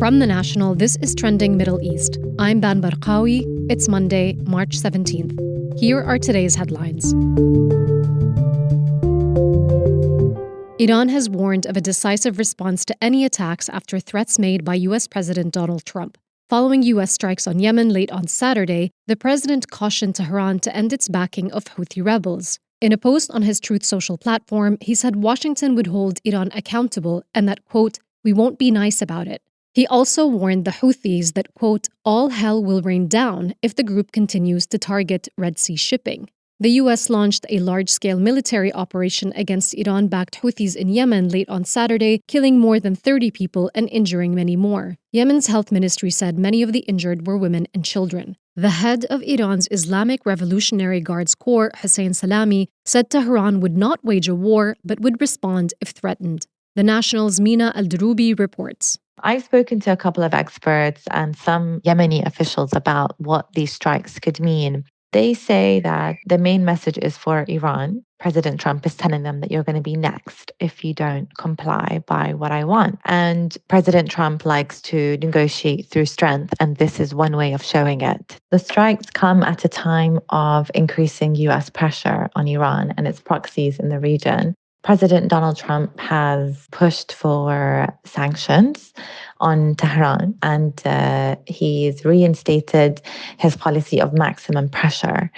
From The National, this is Trending Middle East. I'm Ban Barqawi. It's Monday, March 17th. Here are today's headlines. Iran has warned of a decisive response to any attacks after threats made by U.S. President Donald Trump. Following U.S. strikes on Yemen late on Saturday, the president cautioned Tehran to end its backing of Houthi rebels. In a post on his Truth Social platform, he said Washington would hold Iran accountable and that, quote, "we won't be nice about it." He also warned the Houthis that, quote, "all hell will rain down if the group continues to target Red Sea shipping." The U.S. launched a large-scale military operation against Iran-backed Houthis in Yemen late on Saturday, killing more than 30 people and injuring many more. Yemen's health ministry said many of the injured were women and children. The head of Iran's Islamic Revolutionary Guards Corps, Hossein Salami, said Tehran would not wage a war but would respond if threatened. The National's Mina Aldroubi reports. I've spoken to a couple of experts and some Yemeni officials about what these strikes could mean. They say that the main message is for Iran. President Trump is telling them that you're going to be next if you don't comply by what I want. And President Trump likes to negotiate through strength, and this is one way of showing it. The strikes come at a time of increasing US pressure on Iran and its proxies in the region. President Donald Trump has pushed for sanctions on Tehran, and he's reinstated his policy of maximum pressure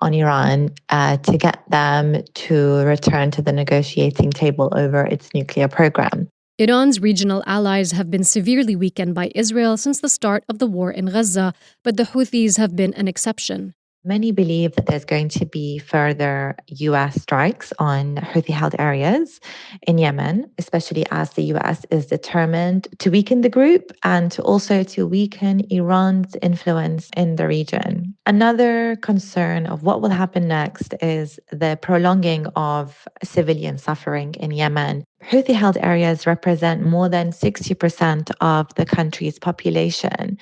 on Iran to get them to return to the negotiating table over its nuclear program. Iran's regional allies have been severely weakened by Israel since the start of the war in Gaza, but the Houthis have been an exception. Many believe that there's going to be further US strikes on Houthi-held areas in Yemen, especially as the US is determined to weaken the group and also to weaken Iran's influence in the region. Another concern of what will happen next is the prolonging of civilian suffering in Yemen. Houthi-held areas represent more than 60% of the country's population.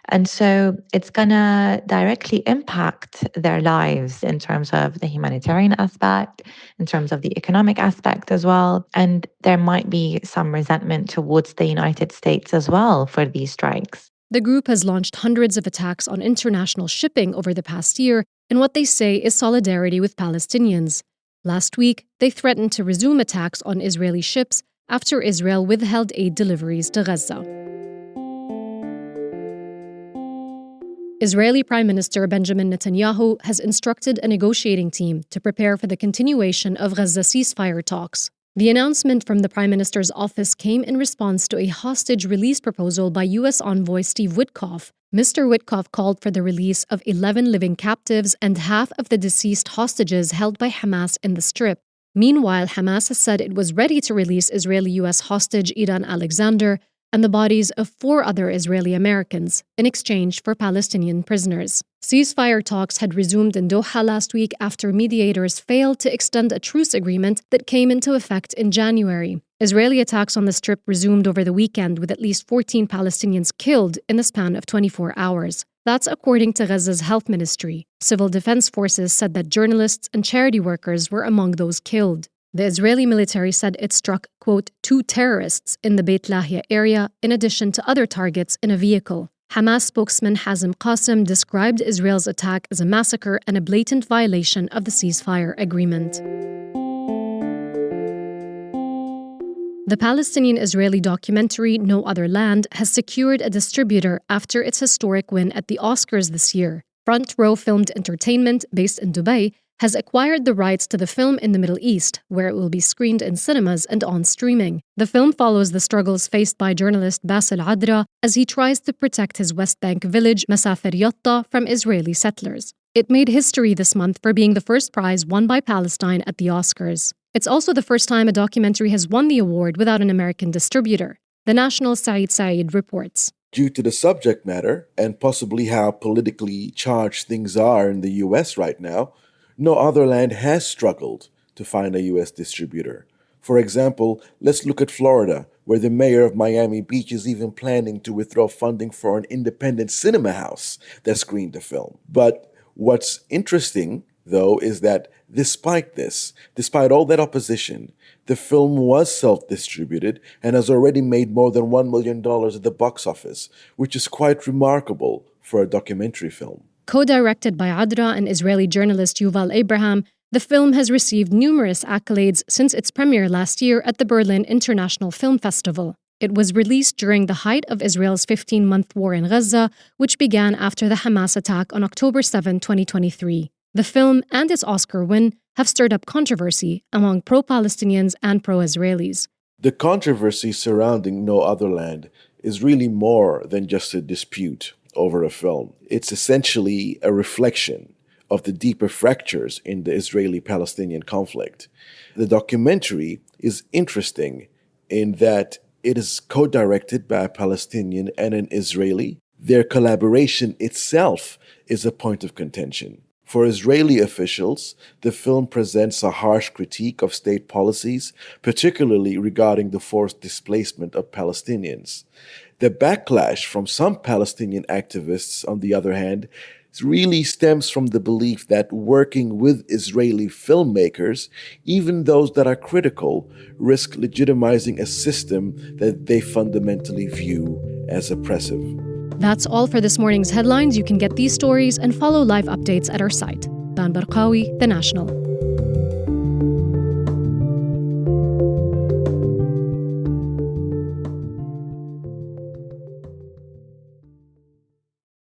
And so it's going to directly impact their lives in terms of the humanitarian aspect, in terms of the economic aspect as well. And there might be some resentment towards the United States as well for these strikes. The group has launched hundreds of attacks on international shipping over the past year in what they say is solidarity with Palestinians. Last week, they threatened to resume attacks on Israeli ships after Israel withheld aid deliveries to Gaza. Israeli Prime Minister Benjamin Netanyahu has instructed a negotiating team to prepare for the continuation of Gaza ceasefire talks. The announcement from the Prime Minister's office came in response to a hostage release proposal by U.S. envoy Steve Witkoff. Mr. Witkoff called for the release of 11 living captives and half of the deceased hostages held by Hamas in the Strip. Meanwhile, Hamas has said it was ready to release Israeli-U.S. hostage Idan Alexander and the bodies of 4 other Israeli Americans in exchange for Palestinian prisoners. Ceasefire talks had resumed in Doha last week after mediators failed to extend a truce agreement that came into effect in January. Israeli attacks on the Strip resumed over the weekend with at least 14 Palestinians killed in the span of 24 hours. That's according to Gaza's health ministry. Civil defense forces said that journalists and charity workers were among those killed. The Israeli military said it struck, quote, 2 terrorists in the Beit Lahia area, in addition to other targets in a vehicle. Hamas spokesman Hazem Qasem described Israel's attack as a massacre and a blatant violation of the ceasefire agreement. The Palestinian-Israeli documentary No Other Land has secured a distributor after its historic win at the Oscars this year. Front Row Filmed Entertainment, based in Dubai, has acquired the rights to the film in the Middle East, where it will be screened in cinemas and on streaming. The film follows the struggles faced by journalist Bassel Adra as he tries to protect his West Bank village, Masafer Yatta, from Israeli settlers. It made history this month for being the first prize won by Palestine at the Oscars. It's also the first time a documentary has won the award without an American distributor. The National's Saeed reports. Due to the subject matter and possibly how politically charged things are in the U.S. right now, No Other Land has struggled to find a U.S. distributor. For example, let's look at Florida, where the mayor of Miami Beach is even planning to withdraw funding for an independent cinema house that screened the film. But what's interesting though, is that despite all that opposition, the film was self-distributed and has already made more than $1 million at the box office, which is quite remarkable for a documentary film. Co-directed by Adra and Israeli journalist Yuval Abraham, the film has received numerous accolades since its premiere last year at the Berlin International Film Festival. It was released during the height of Israel's 15-month war in Gaza, which began after the Hamas attack on October 7, 2023. The film and its Oscar win have stirred up controversy among pro-Palestinians and pro-Israelis. The controversy surrounding No Other Land is really more than just a dispute over a film. It's essentially a reflection of the deeper fractures in the Israeli-Palestinian conflict. The documentary is interesting in that it is co-directed by a Palestinian and an Israeli. Their collaboration itself is a point of contention. For Israeli officials, the film presents a harsh critique of state policies, particularly regarding the forced displacement of Palestinians. The backlash from some Palestinian activists, on the other hand, really stems from the belief that working with Israeli filmmakers, even those that are critical, risk legitimizing a system that they fundamentally view as oppressive. That's all for this morning's headlines. You can get these stories and follow live updates at our site. Dan Barqawi, The National.